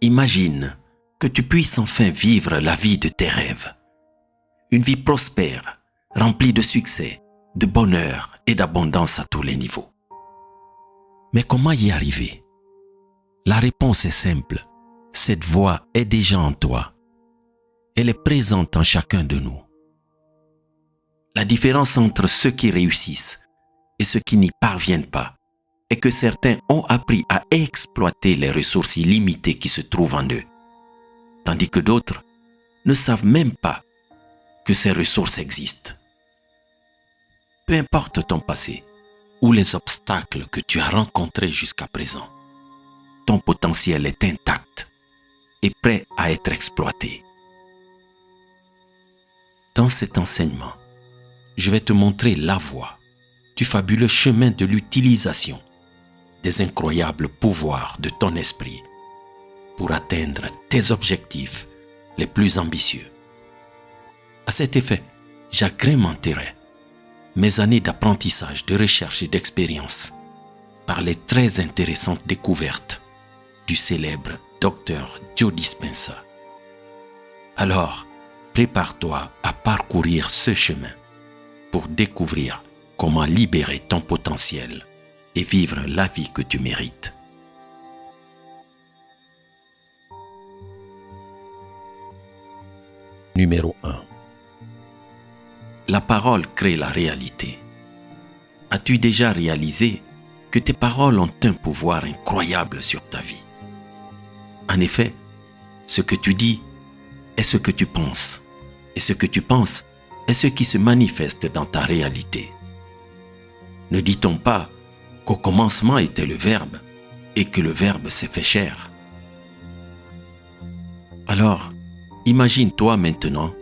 Imagine que tu puisses enfin vivre la vie de tes rêves. Une vie prospère, remplie de succès, de bonheur et d'abondance à tous les niveaux. Mais comment y arriver? La réponse est simple. Cette voie est déjà en toi. Elle est présente en chacun de nous. La différence entre ceux qui réussissent et ceux qui n'y parviennent pas est que certains ont appris à exploiter les ressources illimitées qui se trouvent en eux, tandis que d'autres ne savent même pas que ces ressources existent. Peu importe ton passé ou les obstacles que tu as rencontrés jusqu'à présent, ton potentiel est intact et prêt à être exploité. Dans cet enseignement, je vais te montrer la voie du fabuleux chemin de l'utilisation des incroyables pouvoirs de ton esprit pour atteindre tes objectifs les plus ambitieux. À cet effet, j'agrémenterai mes années d'apprentissage, de recherche et d'expérience par les très intéressantes découvertes du célèbre Dr Joe Dispenza. Alors, prépare-toi à parcourir ce chemin pour découvrir comment libérer ton potentiel et vivre la vie que tu mérites. Numéro 1. La parole crée la réalité. As-tu déjà réalisé que tes paroles ont un pouvoir incroyable sur ta vie? En effet, ce que tu dis est ce que tu penses, et ce que tu penses est ce qui se manifeste dans ta réalité. Ne dit-on pas qu'au commencement était le Verbe et que le Verbe s'est fait chair? Alors, imagine-toi maintenant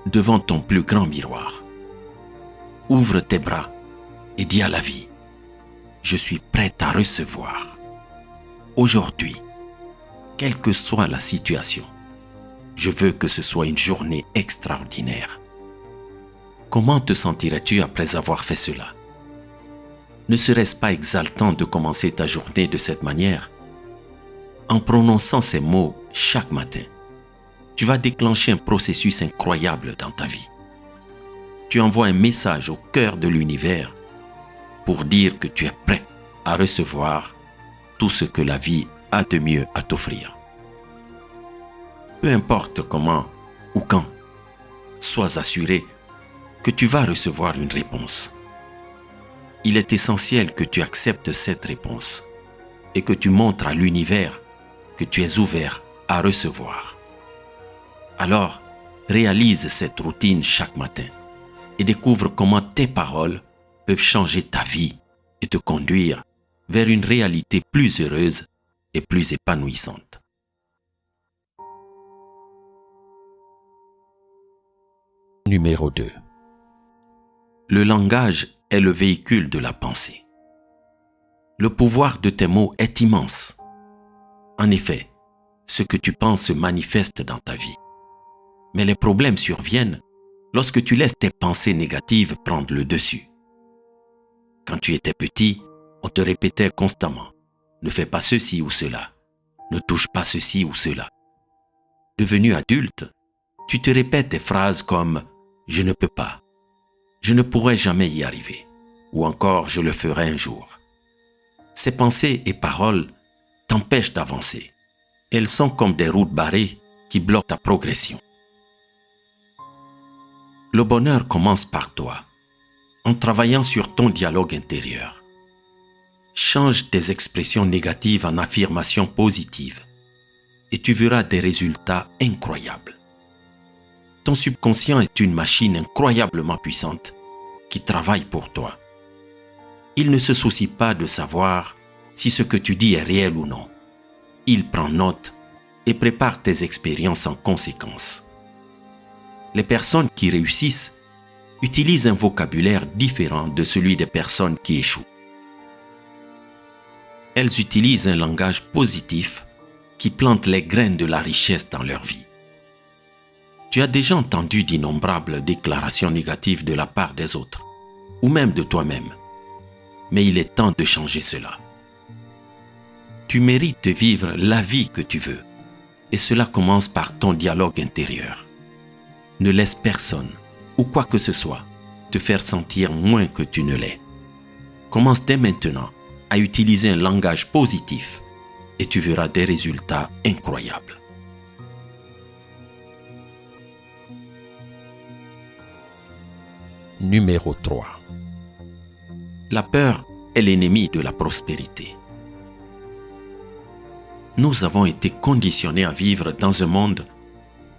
devant ton plus grand miroir. Ouvre tes bras et dis à la vie: je suis prêt à recevoir. Aujourd'hui, quelle que soit la situation, je veux que ce soit une journée extraordinaire. Comment te sentirais-tu après avoir fait cela? Ne serait-ce pas exaltant de commencer ta journée de cette manière? En prononçant ces mots chaque matin, tu vas déclencher un processus incroyable dans ta vie. Tu envoies un message au cœur de l'univers pour dire que tu es prêt à recevoir tout ce que la vie a de mieux à t'offrir. Peu importe comment ou quand, sois assuré que tu vas recevoir une réponse. Il est essentiel que tu acceptes cette réponse et que tu montres à l'univers que tu es ouvert à recevoir. Alors, réalise cette routine chaque matin et découvre comment tes paroles peuvent changer ta vie et te conduire vers une réalité plus heureuse et plus épanouissante. Numéro 2. Le langage est le véhicule de la pensée. Le pouvoir de tes mots est immense. En effet, ce que tu penses se manifeste dans ta vie. Mais les problèmes surviennent lorsque tu laisses tes pensées négatives prendre le dessus. Quand tu étais petit, on te répétait constamment: ne fais pas ceci ou cela, ne touche pas ceci ou cela. Devenu adulte, tu te répètes des phrases comme « je ne peux pas »,« je ne pourrai jamais y arriver » ou encore « je le ferai un jour ». Ces pensées et paroles t'empêchent d'avancer. Elles sont comme des routes barrées qui bloquent ta progression. Le bonheur commence par toi, en travaillant sur ton dialogue intérieur. Change tes expressions négatives en affirmations positives et tu verras des résultats incroyables. Ton subconscient est une machine incroyablement puissante qui travaille pour toi. Il ne se soucie pas de savoir si ce que tu dis est réel ou non. Il prend note et prépare tes expériences en conséquence. Les personnes qui réussissent utilisent un vocabulaire différent de celui des personnes qui échouent. Elles utilisent un langage positif qui plante les graines de la richesse dans leur vie. Tu as déjà entendu d'innombrables déclarations négatives de la part des autres, ou même de toi-même. Mais il est temps de changer cela. Tu mérites de vivre la vie que tu veux. Et cela commence par ton dialogue intérieur. Ne laisse personne, ou quoi que ce soit, te faire sentir moins que tu ne l'es. Commence dès maintenant à utiliser un langage positif et tu verras des résultats incroyables. Numéro 3. La peur est l'ennemi de la prospérité. Nous avons été conditionnés à vivre dans un monde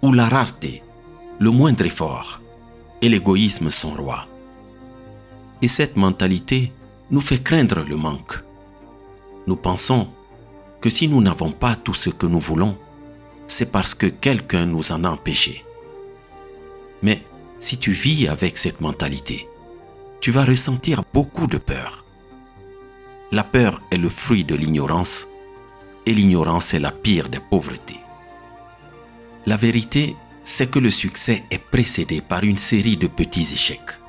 où la rareté, le moindre effort et l'égoïsme sont rois. Et cette mentalité nous fait craindre le manque. Nous pensons que si nous n'avons pas tout ce que nous voulons, c'est parce que quelqu'un nous en a empêchés. Mais si tu vis avec cette mentalité, tu vas ressentir beaucoup de peur. La peur est le fruit de l'ignorance et l'ignorance est la pire des pauvretés. La vérité, c'est que le succès est précédé par une série de petits échecs.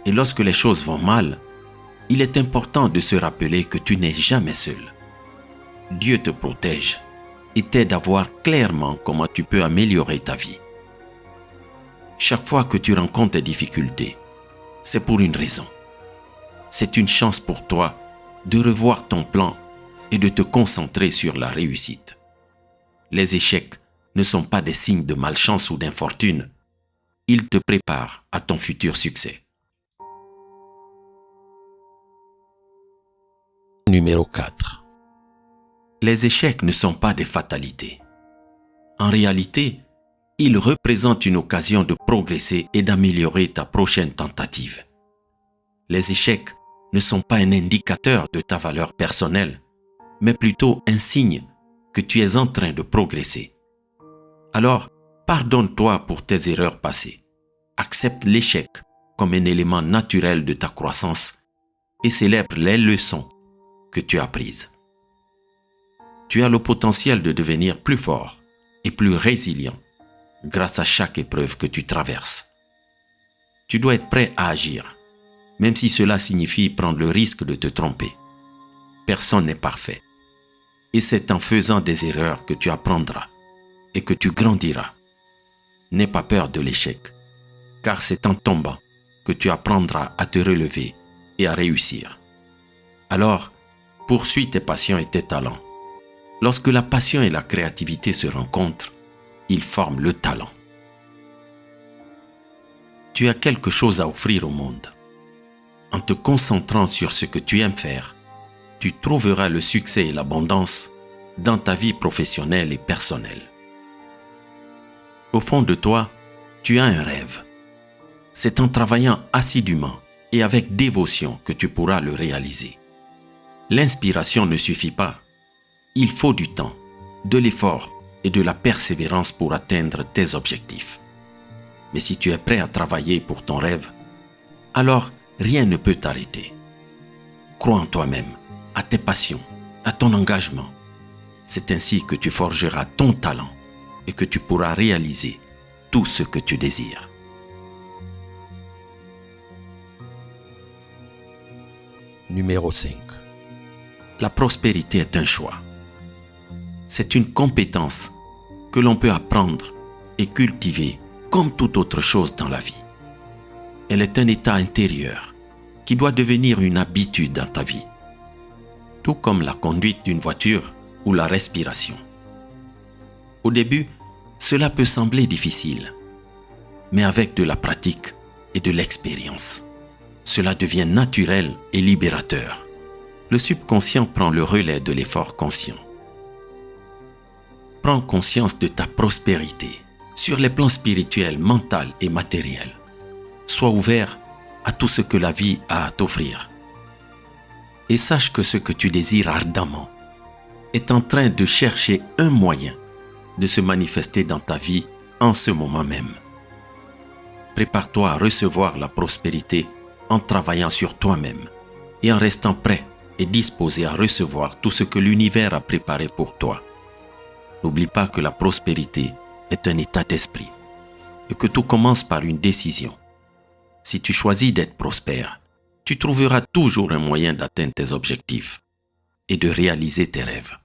Et lorsque les choses vont mal, il est important de se rappeler que tu n'es jamais seul. Dieu te protège et t'aide à voir clairement comment tu peux améliorer ta vie. Chaque fois que tu rencontres des difficultés, c'est pour une raison. C'est une chance pour toi de revoir ton plan et de te concentrer sur la réussite. Les échecs ne sont pas des signes de malchance ou d'infortune. Ils te préparent à ton futur succès. Numéro 4. Les échecs ne sont pas des fatalités. En réalité, ils représentent une occasion de progresser et d'améliorer ta prochaine tentative. Les échecs ne sont pas un indicateur de ta valeur personnelle, mais plutôt un signe que tu es en train de progresser. Alors, pardonne-toi pour tes erreurs passées. Accepte l'échec comme un élément naturel de ta croissance et célèbre les leçons que tu as prises. Tu as le potentiel de devenir plus fort et plus résilient grâce à chaque épreuve que tu traverses. Tu dois être prêt à agir, même si cela signifie prendre le risque de te tromper. Personne n'est parfait. Et c'est en faisant des erreurs que tu apprendras et que tu grandiras. N'aie pas peur de l'échec, car c'est en tombant que tu apprendras à te relever et à réussir. Alors, poursuis tes passions et tes talents. Lorsque la passion et la créativité se rencontrent, ils forment le talent. Tu as quelque chose à offrir au monde. En te concentrant sur ce que tu aimes faire, tu trouveras le succès et l'abondance dans ta vie professionnelle et personnelle. Au fond de toi, tu as un rêve. C'est en travaillant assidûment et avec dévotion que tu pourras le réaliser. L'inspiration ne suffit pas. Il faut du temps, de l'effort et de la persévérance pour atteindre tes objectifs. Mais si tu es prêt à travailler pour ton rêve, alors rien ne peut t'arrêter. Crois en toi-même, à tes passions, à ton engagement. C'est ainsi que tu forgeras ton talent et que tu pourras réaliser tout ce que tu désires. Numéro 5. La prospérité est un choix. C'est une compétence que l'on peut apprendre et cultiver comme toute autre chose dans la vie. Elle est un état intérieur qui doit devenir une habitude dans ta vie, tout comme la conduite d'une voiture ou la respiration. Au début, cela peut sembler difficile, mais avec de la pratique et de l'expérience, cela devient naturel et libérateur. Le subconscient prend le relais de l'effort conscient. Prends conscience de ta prospérité sur les plans spirituels, mental et matériel. Sois ouvert à tout ce que la vie a à t'offrir. Et sache que ce que tu désires ardemment est en train de chercher un moyen de se manifester dans ta vie en ce moment même. Prépare-toi à recevoir la prospérité en travaillant sur toi-même et en restant prêt et disposé à recevoir tout ce que l'univers a préparé pour toi. N'oublie pas que la prospérité est un état d'esprit et que tout commence par une décision. Si tu choisis d'être prospère, tu trouveras toujours un moyen d'atteindre tes objectifs et de réaliser tes rêves.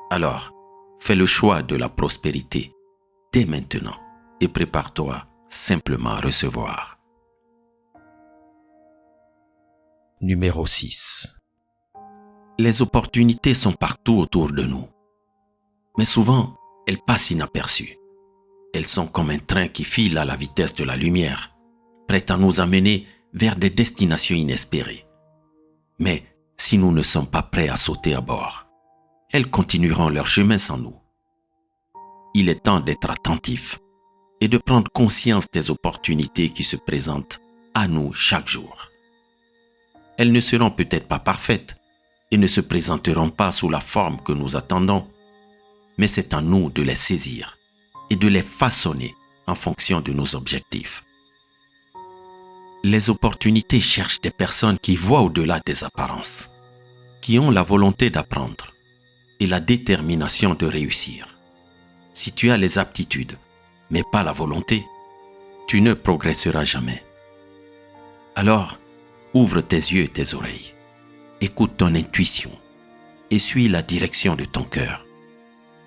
Alors, Fais le choix de la prospérité dès maintenant et prépare-toi simplement à recevoir. Numéro 6. Les opportunités sont partout autour de nous. Mais souvent, elles passent inaperçues. Elles sont comme un train qui file à la vitesse de la lumière, prêt à nous amener vers des destinations inespérées. Mais si nous ne sommes pas prêts à sauter à bord, elles continueront leur chemin sans nous. Il est temps d'être attentif et de prendre conscience des opportunités qui se présentent à nous chaque jour. Elles ne seront peut-être pas parfaites et ne se présenteront pas sous la forme que nous attendons, mais c'est à nous de les saisir et de les façonner en fonction de nos objectifs. Les opportunités cherchent des personnes qui voient au-delà des apparences, qui ont la volonté d'apprendre et la détermination de réussir. Si tu as les aptitudes, mais pas la volonté, tu ne progresseras jamais. Alors, ouvre tes yeux et tes oreilles, écoute ton intuition et suis la direction de ton cœur.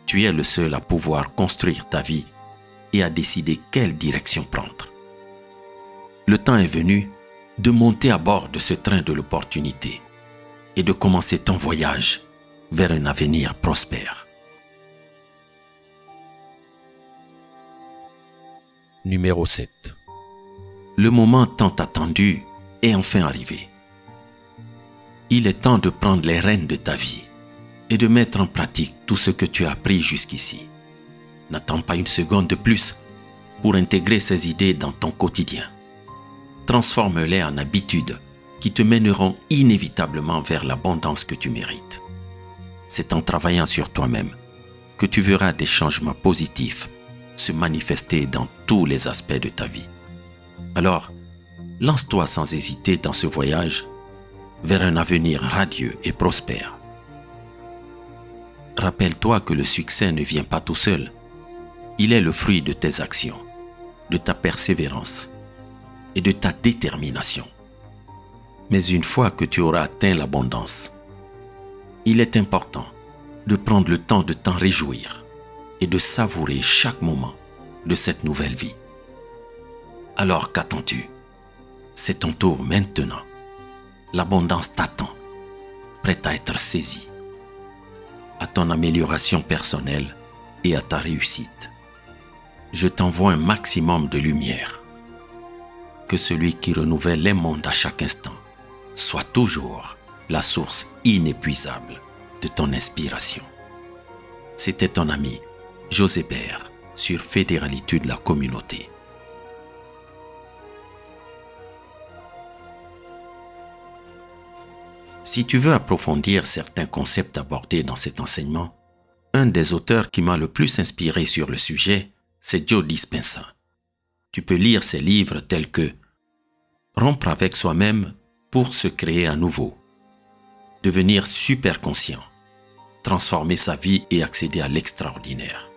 Tu es le seul à pouvoir construire ta vie et à décider quelle direction prendre. Le temps est venu de monter à bord de ce train de l'opportunité et de commencer ton voyage vers un avenir prospère. Numéro 7. Le moment tant attendu est enfin arrivé. Il est temps de prendre les rênes de ta vie et de mettre en pratique tout ce que tu as appris jusqu'ici. N'attends pas une seconde de plus pour intégrer ces idées dans ton quotidien. Transforme-les en habitudes qui te mèneront inévitablement vers l'abondance que tu mérites. C'est en travaillant sur toi-même que tu verras des changements positifs se manifester dans tous les aspects de ta vie. Alors, lance-toi sans hésiter dans ce voyage vers un avenir radieux et prospère. Rappelle-toi que le succès ne vient pas tout seul. Il est le fruit de tes actions, de ta persévérance et de ta détermination. Mais une fois que tu auras atteint l'abondance, il est important de prendre le temps de t'en réjouir et de savourer chaque moment de cette nouvelle vie. Alors qu'attends-tu? C'est ton tour maintenant. L'abondance t'attend, prête à être saisie, à ton amélioration personnelle et à ta réussite. Je t'envoie un maximum de lumière. Que celui qui renouvelle les mondes à chaque instant soit toujours la source inépuisable de ton inspiration. C'était ton ami José Bert sur Fédéralitude la communauté. Si tu veux approfondir certains concepts abordés dans cet enseignement, un des auteurs qui m'a le plus inspiré sur le sujet, c'est Joe Dispenza. Tu peux lire ses livres tels que Rompre avec soi-même pour se créer à nouveau, Devenir super conscient, Transformer sa vie et accéder à l'extraordinaire.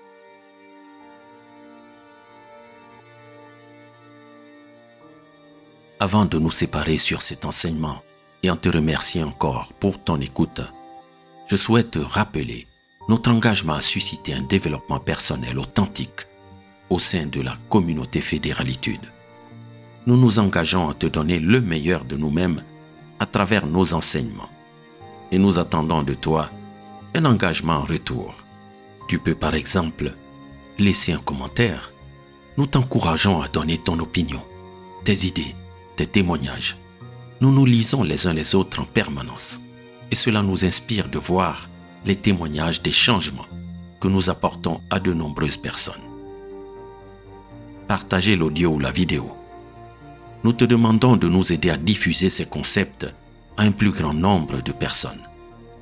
Avant de nous séparer sur cet enseignement, et en te remerciant encore pour ton écoute, je souhaite te rappeler notre engagement à susciter un développement personnel authentique au sein de la communauté Fédéralitude. Nous nous engageons à te donner le meilleur de nous-mêmes à travers nos enseignements et nous attendons de toi un engagement en retour. Tu peux par exemple laisser un commentaire. Nous t'encourageons à donner ton opinion, tes idées, tes témoignages. Nous nous lisons les uns les autres en permanence et cela nous inspire de voir les témoignages des changements que nous apportons à de nombreuses personnes. Partagez l'audio ou la vidéo. Nous te demandons de nous aider à diffuser ces concepts à un plus grand nombre de personnes.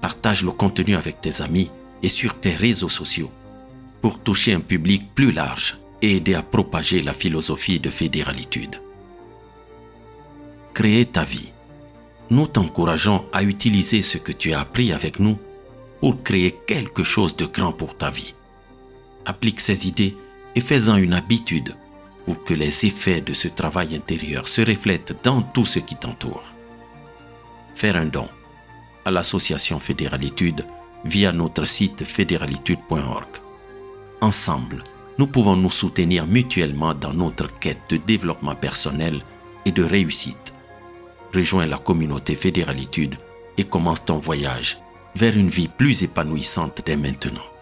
Partage le contenu avec tes amis et sur tes réseaux sociaux pour toucher un public plus large et aider à propager la philosophie de Fédéralitude. Créer ta vie. Nous t'encourageons à utiliser ce que tu as appris avec nous pour créer quelque chose de grand pour ta vie. Applique ces idées et fais-en une habitude pour que les effets de ce travail intérieur se reflètent dans tout ce qui t'entoure. Faire un don à l'association Fédéralitude via notre site fédéralitude.org. Ensemble, nous pouvons nous soutenir mutuellement dans notre quête de développement personnel et de réussite. Rejoins la communauté Fédéralitude et commence ton voyage vers une vie plus épanouissante dès maintenant.